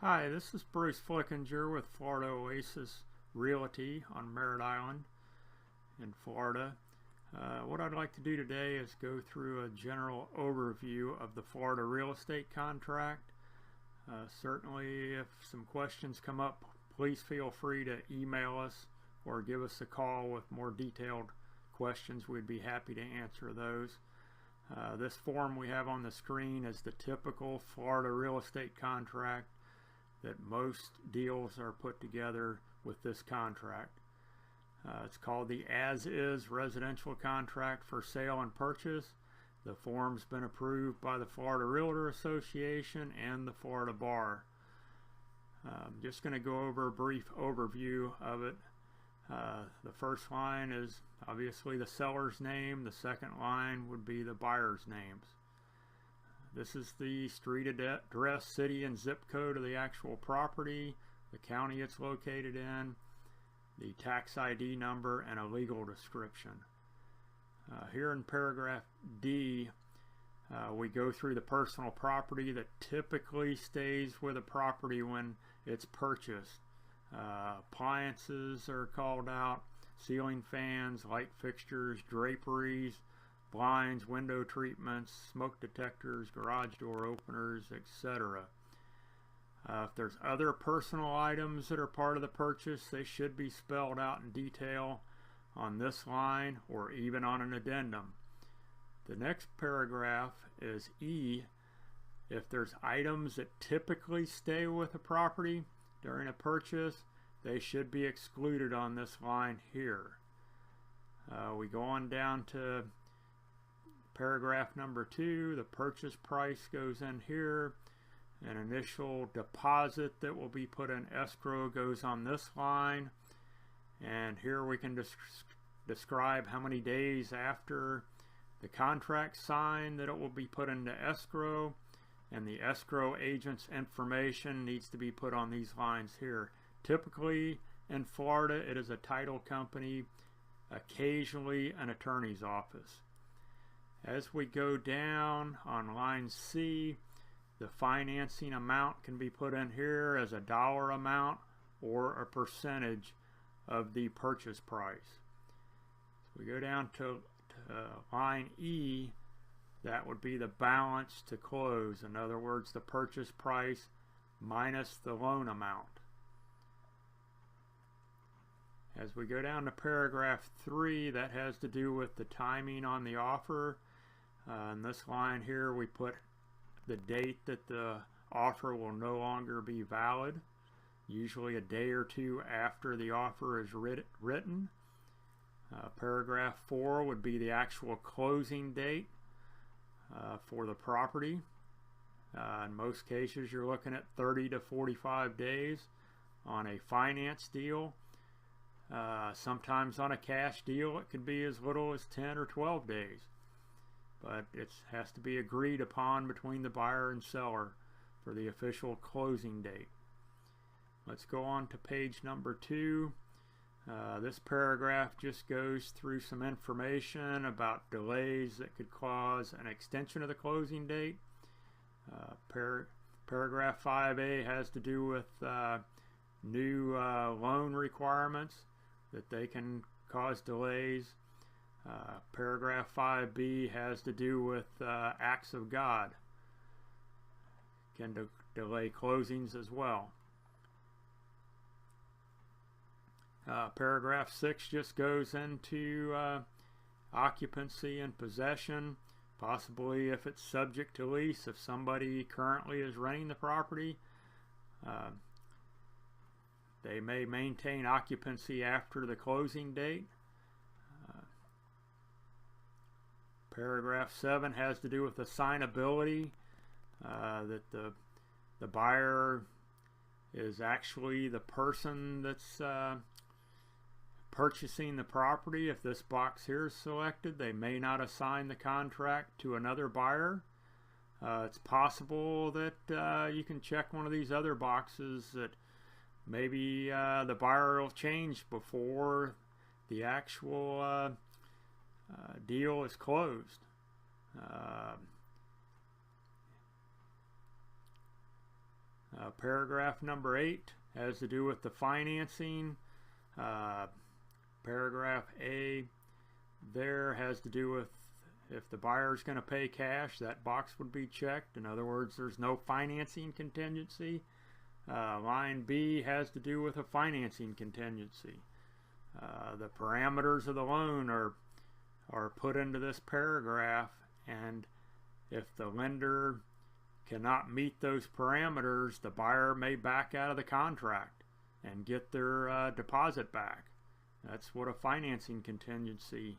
Hi, this is Bruce Flickinger with Florida Oasis Realty on Merritt Island in Florida. What I'd like to do today is go through a general overview of the Florida real estate contract. Certainly, if some questions come up, please feel free to email us or give us a call with more detailed questions. We'd be happy to answer those. This form we have on the screen is the typical Florida real estate contract that most deals are put together with this contract. It's called the As-Is Residential Contract for Sale and Purchase. The form's been approved by the Florida Realtor Association and the Florida Bar. I'm just going to go over a brief overview of it. The first line is obviously the seller's name. The second line would be the buyer's names. This is the street address, city, and zip code of the actual property, the county it's located in, the tax ID number, and a legal description. Here in paragraph D, we go through the personal property that typically stays with a property when it's purchased. Appliances are called out, ceiling fans, light fixtures, draperies, blinds, window treatments, smoke detectors, garage door openers, etc. If there's other personal items that are part of the purchase, they should be spelled out in detail on this line or even on an addendum. The next paragraph is E. If there's items that typically stay with a property during a purchase, they should be excluded on this line here. We go on down to paragraph number 2. The purchase price goes in here. An initial deposit that will be put in escrow goes on this line. And here we can describe how many days after the contract signed that it will be put into escrow. And the escrow agent's information needs to be put on these lines here. Typically in Florida, it is a title company, occasionally an attorney's office. As we go down on line C, the financing amount can be put in here as a dollar amount or a percentage of the purchase price. So we go down to line E, that would be the balance to close. In other words, the purchase price minus the loan amount. As we go down to paragraph 3, that has to do with the timing on the offer. In this line here, we put the date that the offer will no longer be valid, usually a day or two after the offer is written. Paragraph 4 would be the actual closing date for the property. In most cases, you're looking at 30 to 45 days on a finance deal. Sometimes on a cash deal, it could be as little as 10 or 12 days. But it has to be agreed upon between the buyer and seller for the official closing date. Let's go on to page number 2. This paragraph just goes through some information about delays that could cause an extension of the closing date. Paragraph 5A has to do with new loan requirements that they can cause delays. Paragraph 5B has to do with acts of God. Can delay closings as well. Paragraph 6 just goes into occupancy and possession, possibly if it's subject to lease, if somebody currently is renting the property. They may maintain occupancy after the closing date. Paragraph 7 has to do with assignability, that the buyer is actually the person that's purchasing the property. If this box here is selected, they may not assign the contract to another buyer. It's possible that you can check one of these other boxes that maybe the buyer will change before the actual deal is closed. Paragraph number 8 has to do with the financing. Paragraph A there has to do with if the buyer is going to pay cash, that box would be checked. In other words, there's no financing contingency. Line B has to do with a financing contingency. The parameters of the loan are put into this paragraph, and if the lender cannot meet those parameters, the buyer may back out of the contract and get their deposit back. That's what a financing contingency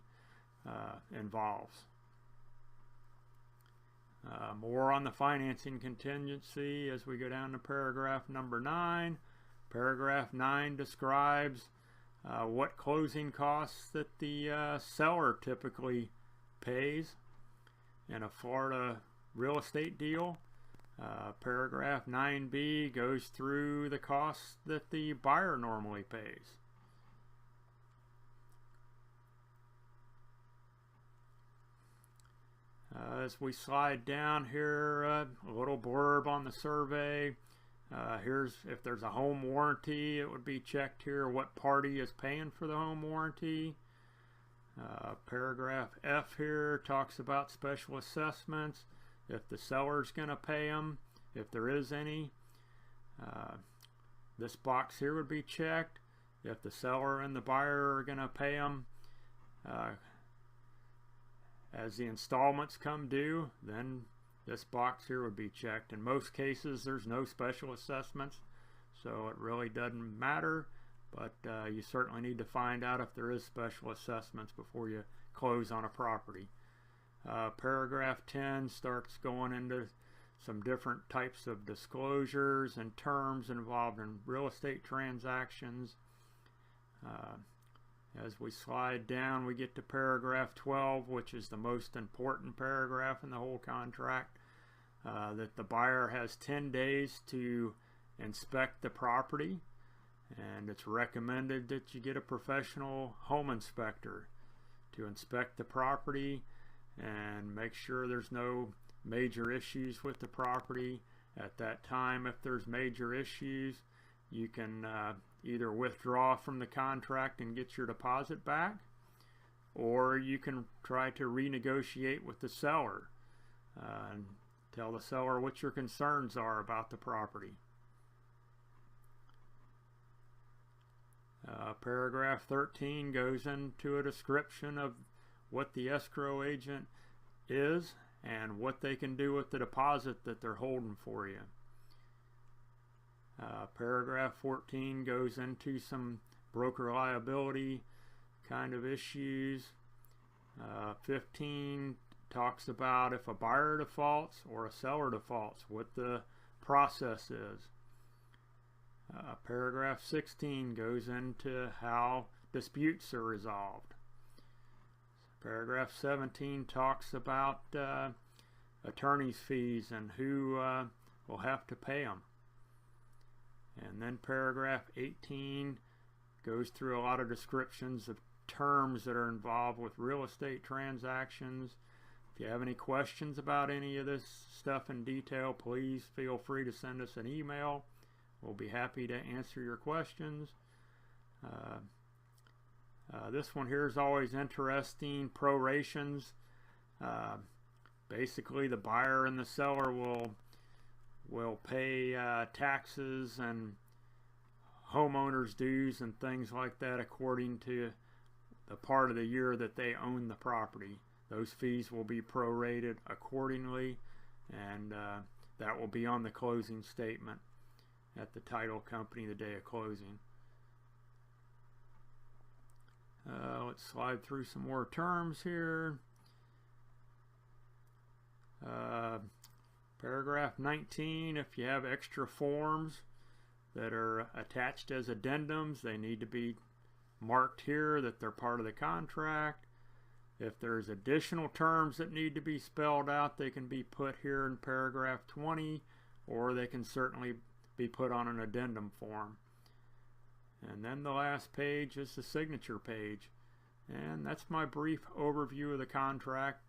involves. More on the financing contingency as we go down to paragraph number 9. Paragraph 9 describes what closing costs that the seller typically pays in a Florida real estate deal. Paragraph 9B goes through the costs that the buyer normally pays. As we slide down here, a little blurb on the survey. Here's if there's a home warranty, it would be checked here what party is paying for the home warranty. Paragraph F here talks about special assessments, if the seller's going to pay them, if there is any. This box here would be checked. If the seller and the buyer are going to pay them as the installments come due, then this box here would be checked. In most cases, there's no special assessments, so it really doesn't matter, but you certainly need to find out if there is special assessments before you close on a property. Paragraph 10 starts going into some different types of disclosures and terms involved in real estate transactions. As we slide down, we get to paragraph 12, which is the most important paragraph in the whole contract, that the buyer has 10 days to inspect the property, and it's recommended that you get a professional home inspector to inspect the property and make sure there's no major issues with the property. At that time, if there's major issues, you can either withdraw from the contract and get your deposit back, or you can try to renegotiate with the seller and tell the seller what your concerns are about the property. Paragraph 13 goes into a description of what the escrow agent is and what they can do with the deposit that they're holding for you. Paragraph 14 goes into some broker liability kind of issues. 15 talks about if a buyer defaults or a seller defaults, what the process is. Paragraph 16 goes into how disputes are resolved. Paragraph 17 talks about attorney's fees and who will have to pay them. And then paragraph 18 goes through a lot of descriptions of terms that are involved with real estate transactions. If you have any questions about any of this stuff in detail, please feel free to send us an email. We'll be happy to answer your questions. This one here is always interesting. Prorations. Basically, the buyer and the seller will pay taxes and homeowners dues and things like that according to the part of the year that they own the property. Those fees will be prorated accordingly, and that will be on the closing statement at the title company the day of closing. Let's slide through some more terms here. Paragraph 19, if you have extra forms that are attached as addendums, they need to be marked here that they're part of the contract. If there's additional terms that need to be spelled out, they can be put here in paragraph 20, or they can certainly be put on an addendum form. And then the last page is the signature page. And that's my brief overview of the contract.